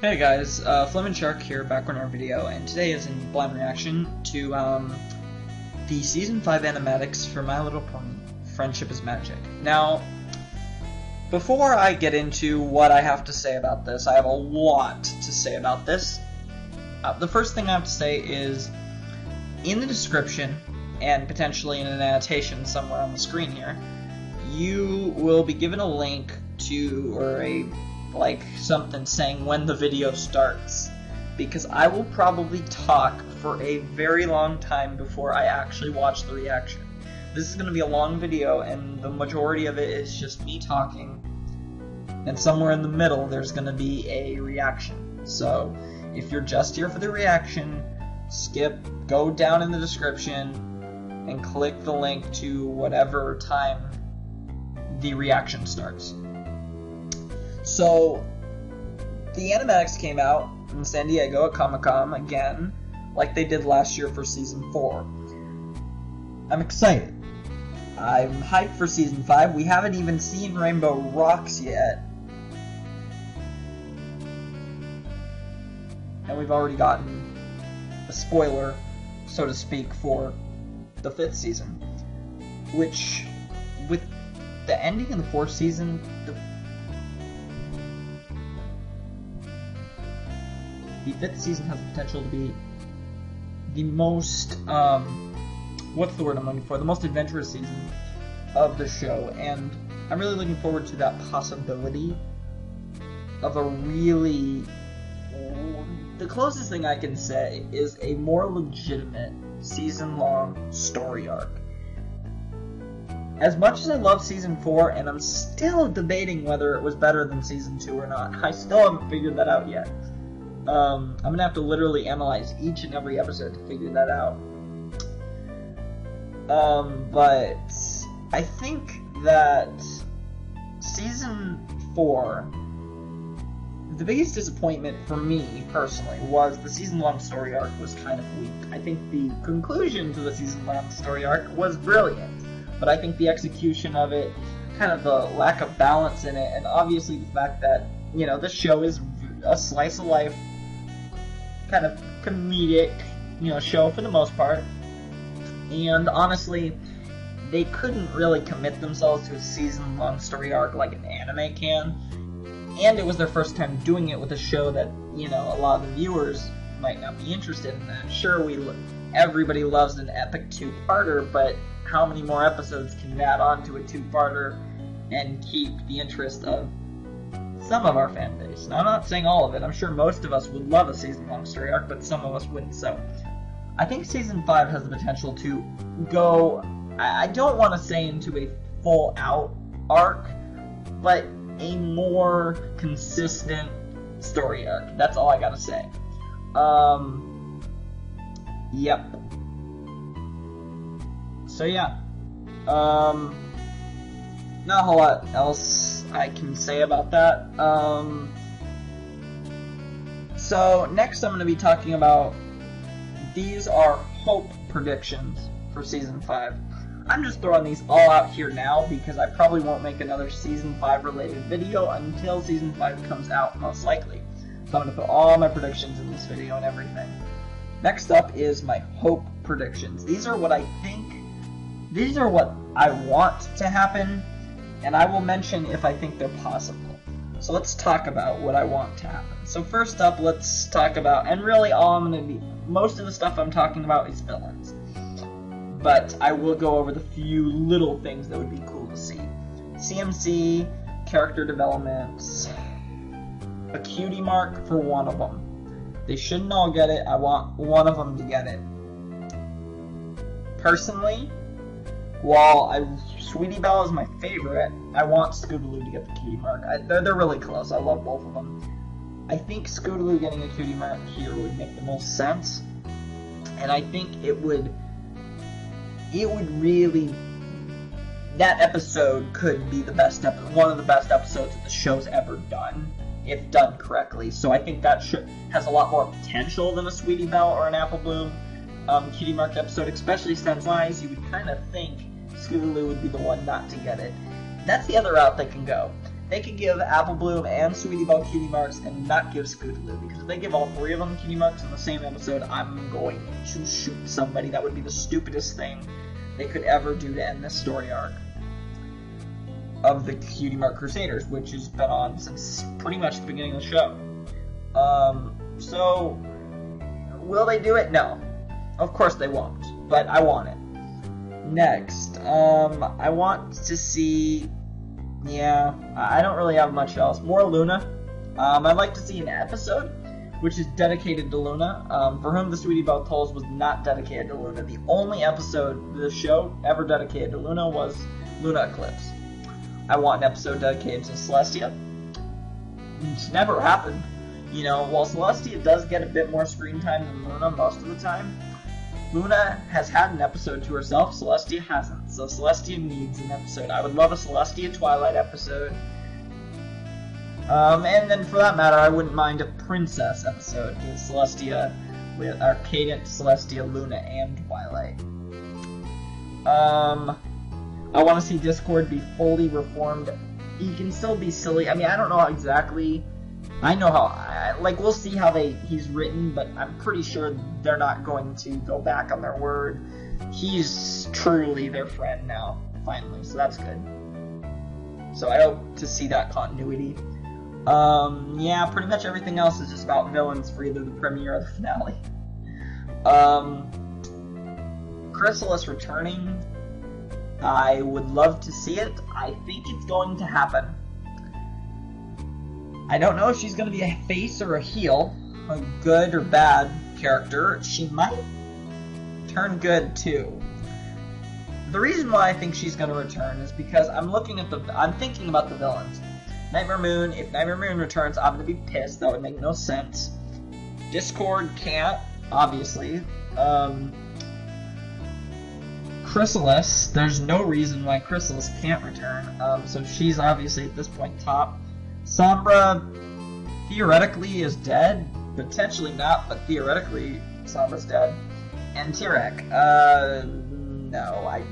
Hey guys, FiM and Shark here, back on our video, and today is in blind reaction to the Season 5 animatics for My Little Pony, Friendship is Magic. Now, before I get into what I have to say about this, I have a lot to say about this. The first thing I have to say is, in the description, and potentially in an annotation somewhere on the screen here, you will be given a link to, or something saying when the video starts, because I will probably talk for a very long time before I actually watch the reaction. This is going to be a long video, and the majority of it is just me talking, and somewhere in the middle there's going to be a reaction. So if you're just here for the reaction, go down in the description and click the link to whatever time the reaction starts. So, the animatics came out in San Diego at Comic-Con again, like they did last year for Season 4. I'm excited. I'm hyped for Season 5. We haven't even seen Rainbow Rocks yet. And we've already gotten a spoiler, so to speak, for the 5th season. Which, with the ending of the 4th season, the 5th season has the potential to be the most, what's the word I'm looking for? The most adventurous season of the show, and I'm really looking forward to that possibility of a really, the closest thing I can say is a more legitimate season-long story arc. As much as I love Season 4, and I'm still debating whether it was better than Season 2 or not, I still haven't figured that out yet. I'm gonna have to literally analyze each and every episode to figure that out. But I think that Season 4, the biggest disappointment for me, personally, was the season-long story arc was kind of weak. I think the conclusion to the season-long story arc was brilliant, but I think the execution of it, kind of the lack of balance in it, and obviously the fact that, you know, this show is a slice-of-life, kind of comedic, show for the most part, and honestly, they couldn't really commit themselves to a season-long story arc like an anime can, and it was their first time doing it with a show that, a lot of the viewers might not be interested in that. Sure, everybody loves an epic two-parter, but how many more episodes can you add on to a two-parter and keep the interest of some of our fan base? Now, I'm not saying all of it. I'm sure most of us would love a season-long story arc, but some of us wouldn't. So, I think Season 5 has the potential to go, I don't want to say into a full-out arc, but a more consistent story arc. That's all I gotta say. Yep. So, yeah. Not a whole lot else I can say about that. So next I'm going to be talking about, these are hope predictions for Season 5. I'm just throwing these all out here now because I probably won't make another Season 5 related video until Season 5 comes out, most likely. So I'm going to put all my predictions in this video and everything. Next up is my hope predictions. These are what I think, these are what I want to happen, and I will mention if I think they're possible. So let's talk about what I want to happen. So first up, let's talk about, and really most of the stuff I'm talking about is villains. But I will go over the few little things that would be cool to see. CMC, character developments, a cutie mark for one of them. They shouldn't all get it, I want one of them to get it. Personally, while Sweetie Belle is my favorite, I want Scootaloo to get the cutie mark. They're really close. I love both of them. I think Scootaloo getting a cutie mark here would make the most sense, and I think it would really, that episode could be the best one of the best episodes that the show's ever done, if done correctly. So I think that has a lot more potential than a Sweetie Belle or an Apple Bloom cutie mark episode, especially since wise you would kind of think Scootaloo would be the one not to get it. That's the other route they can go. they could give Apple Bloom and Sweetie Belle cutie marks and not give Scootaloo, because if they give all 3 of them cutie marks in the same episode, I'm going to shoot somebody. That would be the stupidest thing they could ever do to end this story arc of the Cutie Mark Crusaders, which has been on since pretty much the beginning of the show. So, will they do it? No. Of course they won't, but I want it. Next, I want to see, I don't really have much else. More Luna. I'd like to see an episode which is dedicated to Luna. For whom the Sweetie Belle Tolls was not dedicated to Luna. The only episode of the show ever dedicated to Luna was Luna Eclipse. I want an episode dedicated to Celestia. It's never happened. You know, while Celestia does get a bit more screen time than Luna most of the time, Luna has had an episode to herself, Celestia hasn't, so Celestia needs an episode. I would love a Celestia Twilight episode. And then for that matter, I wouldn't mind a Princess episode with Celestia, with our Cadence, Celestia, Luna, and Twilight. I want to see Discord be fully reformed. He can still be silly. I mean, I don't know exactly. I know how, we'll see how he's written, but I'm pretty sure they're not going to go back on their word. He's truly their friend now, finally, so that's good. So I hope to see that continuity. Pretty much everything else is just about villains for either the premiere or the finale. Chrysalis returning, I would love to see it. I think it's going to happen. I don't know if she's going to be a face or a heel, a good or bad character. She might turn good too. The reason why I think she's going to return is because I'm thinking about the villains. Nightmare Moon, if Nightmare Moon returns, I'm going to be pissed. That would make no sense. Discord can't, obviously. Chrysalis, there's no reason why Chrysalis can't return. So she's obviously at this point top. Sombra, theoretically, is dead. Potentially not, but theoretically, Sombra's dead. And T-Rex, no, I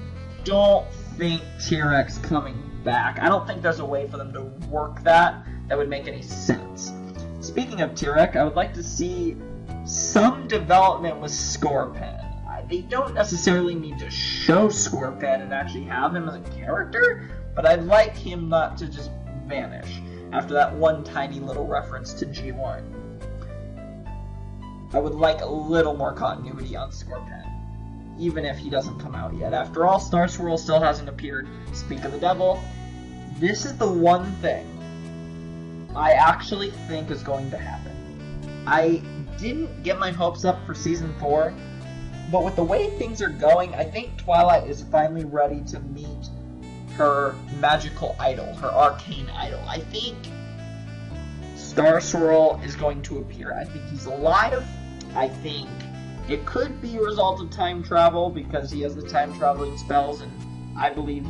don't think T-Rex coming back. I don't think there's a way for them to work that would make any sense. Speaking of T-Rex, I would like to see some development with Scorpion. They don't necessarily need to show Scorpion and actually have him as a character, but I'd like him not to just vanish after that one tiny little reference to G1. I would like a little more continuity on Scorpion, even if he doesn't come out yet. After all, Star Swirl still hasn't appeared. Speak of the devil, this is the one thing I actually think is going to happen. I didn't get my hopes up for Season 4, but with the way things are going, I think Twilight is finally ready to meet her magical idol, her arcane idol. I think Star Swirl is going to appear. I think he's alive. I think it could be a result of time travel because he has the time traveling spells, and I believe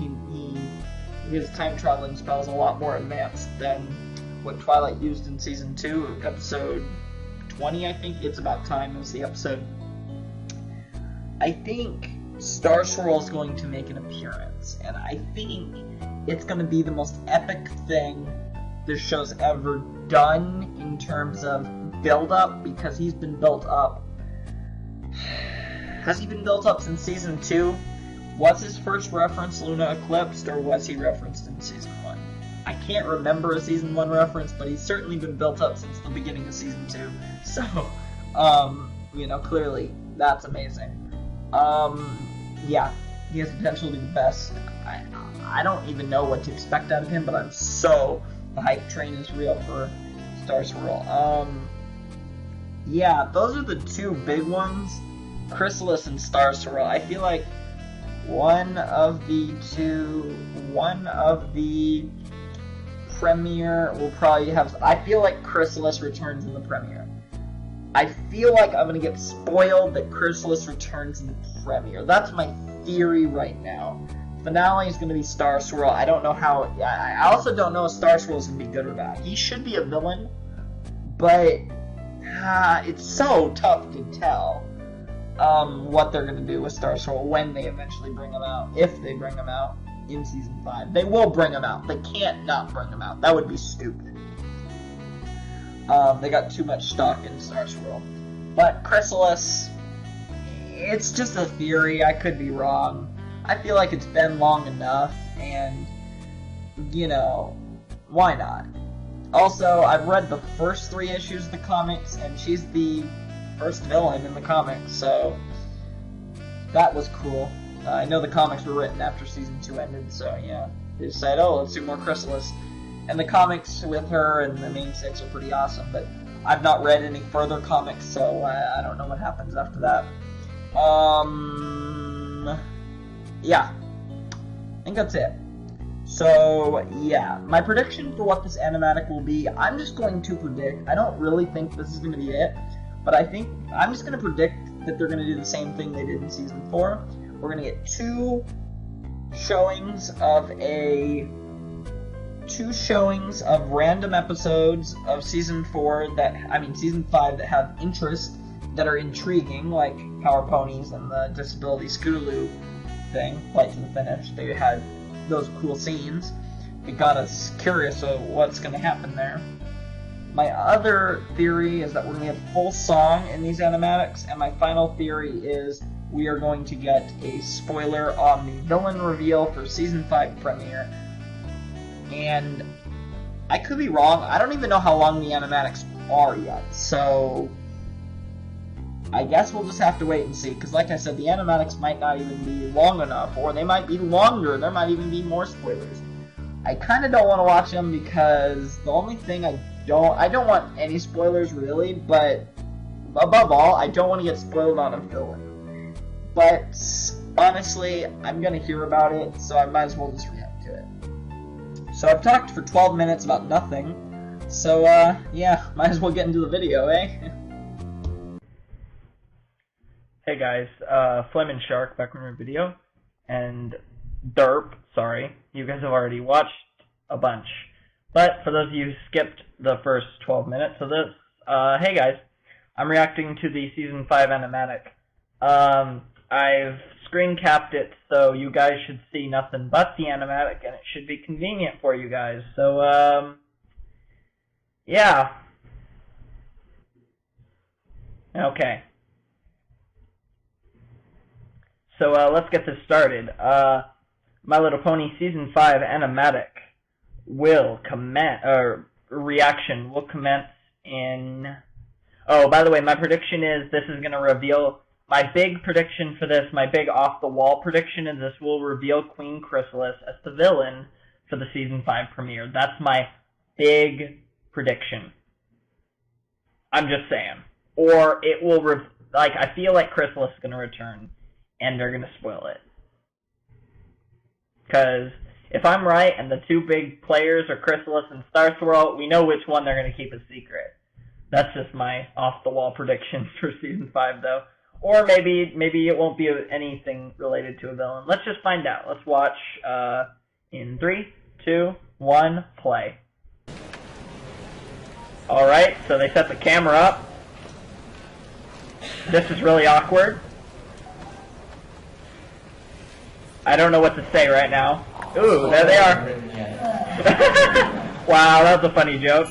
his time traveling spell is a lot more advanced than what Twilight used in Season 2, Episode 20, I think. It's About Time is the episode. I think Star Swirl is going to make an appearance, and I think it's going to be the most epic thing this show's ever done in terms of build-up, because he's been built up. Has he been built up since Season 2? Was his first reference Luna Eclipsed, or was he referenced in Season 1? I can't remember a Season 1 reference, but he's certainly been built up since the beginning of Season 2. So, clearly, that's amazing. Yeah, he has potential to be the best. I don't even know what to expect out of him, but I'm so... The hype train is real for Star Swirl. Yeah, those are the two big ones. Chrysalis and Star Swirl. I feel like one of the premiere will probably have... I feel like Chrysalis returns in the premiere. I feel like I'm going to get spoiled that Chrysalis returns in the premiere. That's my theory right now. Finale is going to be Star Swirl. I don't know how... I also don't know if Star Swirl is going to be good or bad. He should be a villain, but it's so tough to tell what they're going to do with Star Swirl when they eventually bring him out, if they bring him out. in Season 5. They will bring them out. They can't not bring them out. That would be stupid. They got too much stock in Star Swirl. But Chrysalis, it's just a theory. I could be wrong. I feel like it's been long enough, and, you know, why not? Also, I've read the first 3 issues of the comics, and she's the first villain in the comics, so that was cool. I know the comics were written after Season 2 ended, so yeah. They decided, oh, let's do more Chrysalis. And the comics with her and the main 6 are pretty awesome, but I've not read any further comics, so I don't know what happens after that. Yeah. I think that's it. So, yeah. My prediction for what this animatic will be, I'm just going to predict. I don't really think this is going to be it, but I think I'm just going to predict that they're going to do the same thing they did in Season 4. We're going to get 2 showings of random episodes of Season 5 that have interest, that are intriguing, like Power Ponies and the Disability Scootaloo thing, Flight to the Finish. They had those cool scenes. It got us curious of what's going to happen there. My other theory is that we're going to get a full song in these animatics, and my final theory is we are going to get a spoiler on the villain reveal for Season 5 premiere. And I could be wrong. I don't even know how long the animatics are yet, so I guess we'll just have to wait and see, because like I said, the animatics might not even be long enough, or they might be longer, there might even be more spoilers. I kind of don't want to watch them, because the only thing I don't want any spoilers really, but above all, I don't want to get spoiled on a villain. But honestly, I'm going to hear about it, so I might as well just react to it. So I've talked for 12 minutes about nothing, so yeah, might as well get into the video, eh? Hey guys, FiM and Shark back from your video, and Derp, sorry, you guys have already watched a bunch. But for those of you who skipped the first 12 minutes of this, hey guys, I'm reacting to the Season 5 animatic. I've screen capped it so you guys should see nothing but the animatic, and it should be convenient for you guys. So, yeah. Okay. So, let's get this started. My Little Pony Season 5 animatic will reaction will commence in... Oh, by the way, my prediction is this is going to reveal... My big prediction for this, my big off-the-wall prediction is this will reveal Queen Chrysalis as the villain for the Season 5 premiere. That's my big prediction. I'm just saying. Or it will, I feel like Chrysalis is going to return, and they're going to spoil it. Because if I'm right, and the 2 big players are Chrysalis and Star Swirl, we know which one they're going to keep a secret. That's just my off-the-wall prediction for Season 5, though. Or maybe it won't be anything related to a villain. Let's just find out. Let's watch in 3, 2, 1, play. Alright, so they set the camera up. This is really awkward. I don't know what to say right now. Ooh, there they are. Wow, that was a funny joke.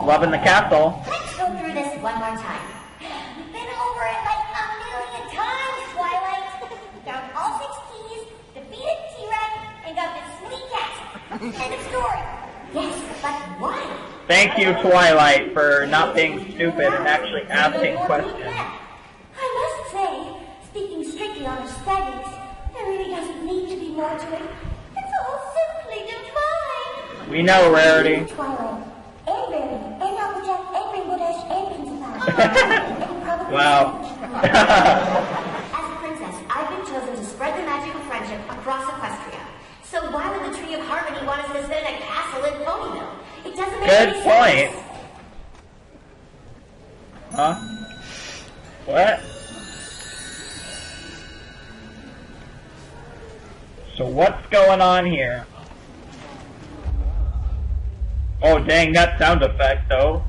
Loving the castle. Let's go through this one more time. We've been over it like a million times, Twilight. Found all 6 keys, defeated T-Rex, and got this sweet cat. End of story. Yes, but why? Thank you, Twilight, for not being stupid and actually asking questions. I must say, speaking strictly on aesthetics, there really doesn't need to be more to it. It's all simply divine. We know, Rarity. Twilight, and Rarity, and Applejack, and Rainbow Dash, and Pinkie Wow. As a princess, I've been chosen to spread the magic of friendship across Equestria. So why would the Tree of Harmony want us to sit in a castle in Ponyville? It doesn't make any sense. Good point. Huh? What? So what's going on here? Oh dang, that sound effect though.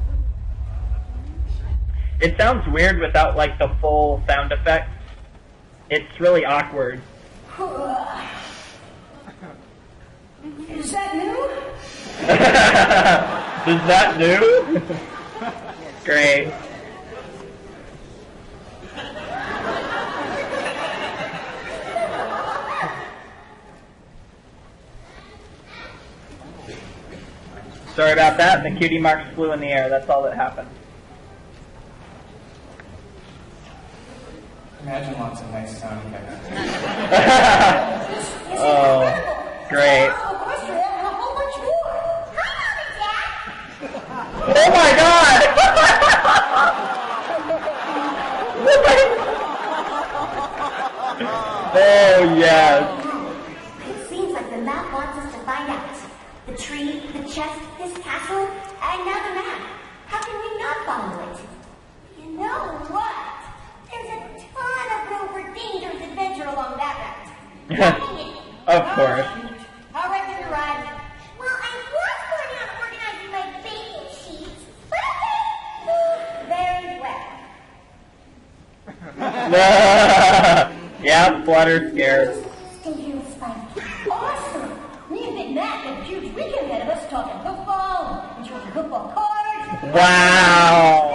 It sounds weird without like the full sound effect. It's really awkward. Is that new? Is that new? Great. Sorry about that, the cutie marks flew in the air, that's all that happened. Imagine lots of nice sound effects. Oh, great. Of course, we have a whole bunch more. Hi, Mom and Dad. Oh my god! Oh yes. It seems like the map wants us to find out. The tree, the chest, this castle, and now the map. How can we not follow it? You know what? There's a ton of room for dangerous adventure along that route. Of course. All right, then, ride. Well, I was planning on organizing my baking sheets, but okay. Very well. Yeah, Flutter scared. Stay here with Spike. Awesome! Me and Big Mac have a huge weekend ahead of us talking football, and choosing football cards. Wow!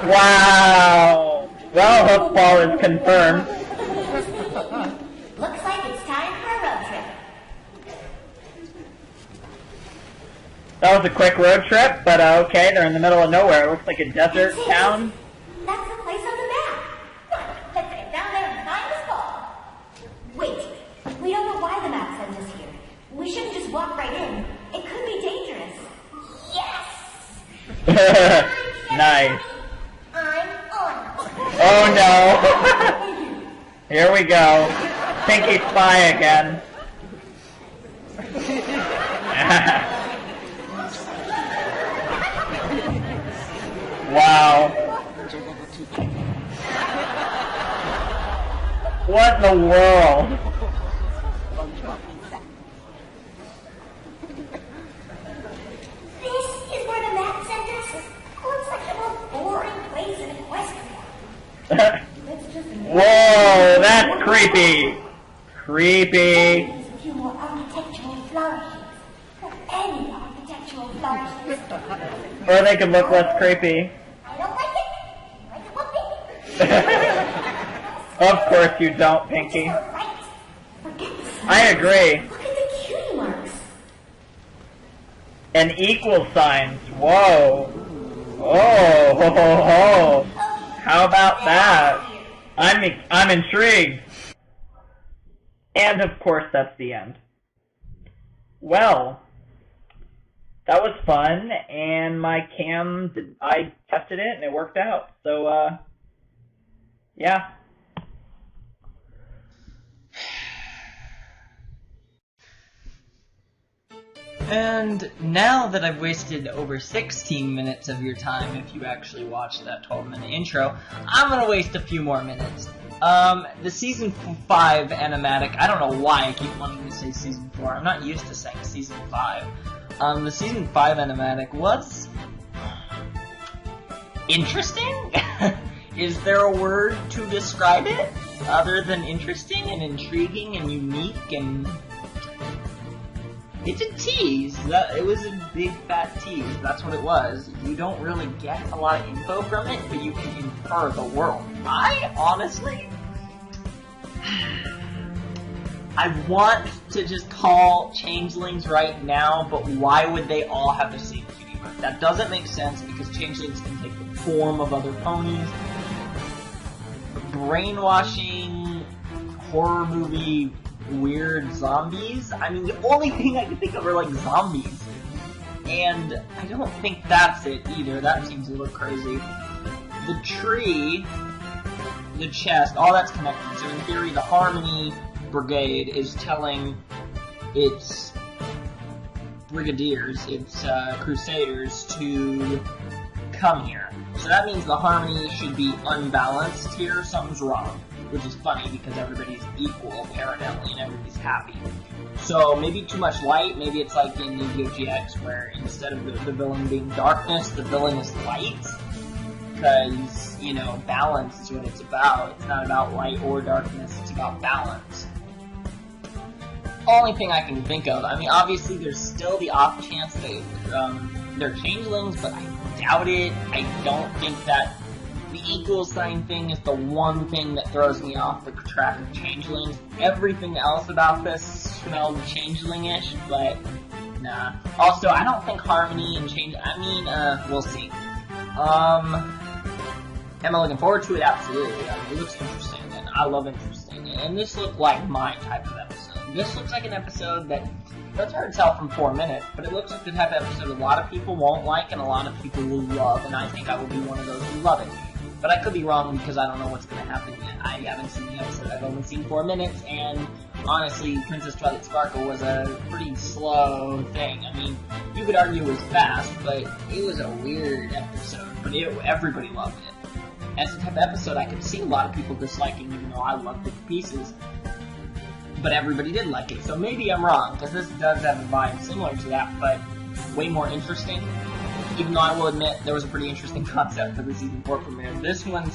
Wow! Well, football is confirmed. Looks like it's time for a road trip. That was a quick road trip, but okay, they're in the middle of nowhere. It looks like a desert town. That's the place on the map. Let's get down there and find this ball. Wait, we don't know why the map sends us here. We shouldn't just walk right in. It could be dangerous. Yes! Nice. I'm on. Oh no. Here we go. Pinky Spy again. Wow. What in the world? This is where the map sent us. Looks like the most boring place in Equestria. Whoa, that's creepy. Creepy. There's a few more architectural flourishes. Any architectural flourishes. Or they could look less creepy. I don't like it. I don't like it. Of course you don't, Pinky. Right. Forget the sign. I agree. Look at the cutie marks. And equal signs. Whoa. Oh, ho, ho, ho. How about that? I'm intrigued. And of course that's the end. Well, that was fun, and my cam, I tested it and it worked out. So, yeah. And now that I've wasted over 16 minutes of your time, if you actually watched that 12-minute intro, I'm gonna waste a few more minutes. The Season 5 Animatic, I don't know why I keep wanting to say Season 4, I'm not used to saying Season 5. The Season 5 Animatic was interesting? Is there a word to describe it other than interesting and intriguing and unique and... It's a tease. It was a big fat tease. That's what it was. You don't really get a lot of info from it, but you can infer the world. I honestly... I want to just call changelings right now, but why would they all have the same cutie mark? That doesn't make sense because changelings can take the form of other ponies. Brainwashing, horror movie, weird zombies. I mean, the only thing I can think of are like zombies. And I don't think that's it either. That seems a little crazy. The tree, the chest, all that's connected. So in theory, the Harmony Brigade is telling its brigadiers, its crusaders, to come here. So that means the Harmony should be unbalanced here. Something's wrong. Which is funny because everybody's equal apparently and everybody's happy. So maybe too much light, maybe it's like in Yu-Gi-Oh! GX where instead of the villain being darkness, the villain is light. Because, you know, balance is what it's about. It's not about light or darkness, it's about balance. only thing I can think of. I mean, obviously, there's still the off chance that they're changelings, but I doubt it. I don't think that the equal sign thing is the one thing that throws me off the track of changelings. Everything else about this smelled changeling-ish, but nah. Also, I don't think Harmony and we'll see. Am I looking forward to it? Absolutely. I mean, it looks interesting, and I love interesting. And this looked like my type of episode. This looks like an episode that's hard to tell from 4 minutes, but it looks like the type of episode a lot of people won't like and a lot of people will love, and I think I will be one of those who love it. But I could be wrong because I don't know what's going to happen yet. I haven't seen the episode. I've only seen 4 minutes, and honestly, Princess Twilight Sparkle was a pretty slow thing. I mean, you could argue it was fast, but it was a weird episode, but everybody loved it. As a type of episode I could see a lot of people disliking, even though I loved it to pieces. But everybody did like it, so maybe I'm wrong, because this does have a vibe similar to that, but way more interesting. Even though I will admit there was a pretty interesting concept for the season 4 premiere. This one doesn't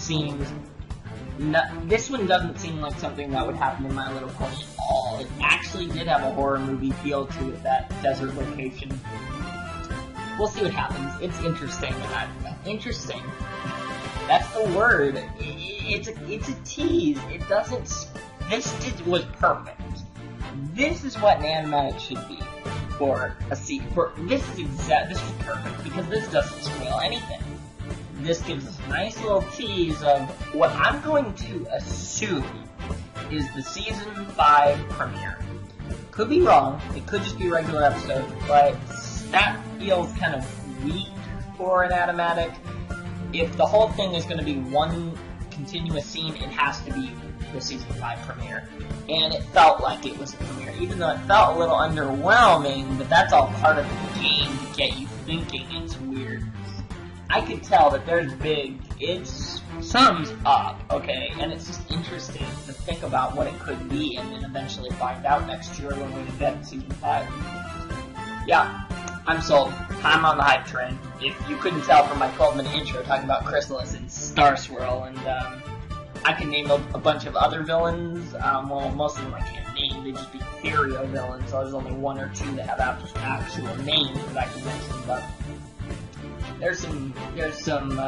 seem like something that would happen in My Little Pony at all. It actually did have a horror movie feel to it, that desert location. We'll see what happens. It's interesting. Interesting. That's the word. It's a tease. It doesn't. Was perfect. This is what an animatic should be for a sequel. This was perfect because this doesn't spoil anything. This gives us a nice little tease of what I'm going to assume is the season 5 premiere. Could be wrong. It could just be a regular episode, but that feels kind of weak for an animatic. If the whole thing is going to be one continuous scene, it has to be the season 5 premiere. And it felt like it was a premiere, even though it felt a little underwhelming, but that's all part of the game to get you thinking. It's weird. I could tell that there's it sums up, okay, and it's just interesting to think about what it could be and then eventually find out next year when we get season 5. Yeah. I'm sold. I'm on the hype train. If you couldn't tell from my 12-minute intro talking about Chrysalis and Star Swirl, and I can name a bunch of other villains. Well, most of them I can't name. They just be ethereal villains, so there's only 1 or 2 that have actual names that I can mention. But there's some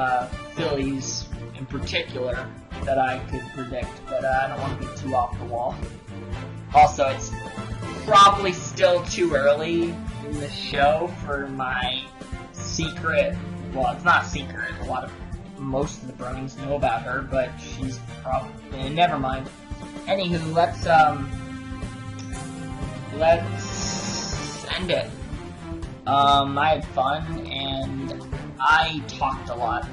fillies in particular that I could predict, but I don't want to be too off the wall. Also, it's probably still too early in the show for my secret. Well, it's not secret. Most of the bronies know about her, but she's probably never mind. Anywho, let's end it. I had fun and I talked a lot.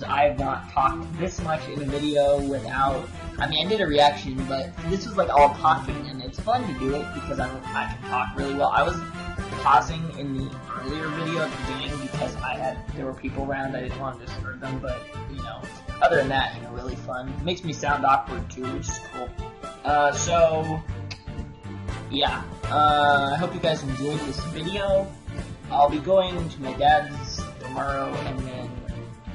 I have not talked this much in a video without. I mean, I did a reaction, but this was like all talking, and it's fun to do it because I can talk really well. I was pausing in the earlier video at the beginning because there were people around. I didn't want to disturb them, but other than that, really fun. It makes me sound awkward too, which is cool. So yeah, I hope you guys enjoyed this video. I'll be going to my dad's tomorrow, and then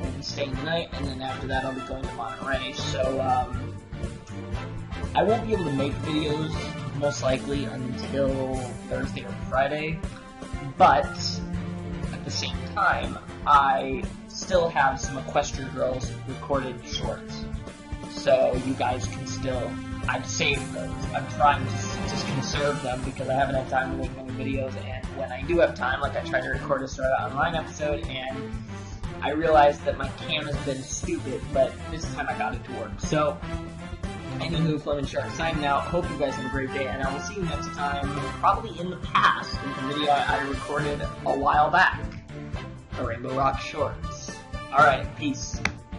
we'll be staying the night, and then after that I'll be going to Monterey. So I won't be able to make videos most likely until Thursday or Friday, but at the same time, I still have some Equestria Girls recorded shorts, so you guys can still. I've saved those. I'm trying to just conserve them because I haven't had time to make many videos, and when I do have time, like I tried to record a Sword Art Online episode, and I realized that my cam has been stupid, but this time I got it to work. So, anywho, Fleming Shark signing out. Hope you guys have a great day, and I will see you next time, probably in the past, in the video I recorded a while back. The Rainbow Rock Shorts. Alright, peace.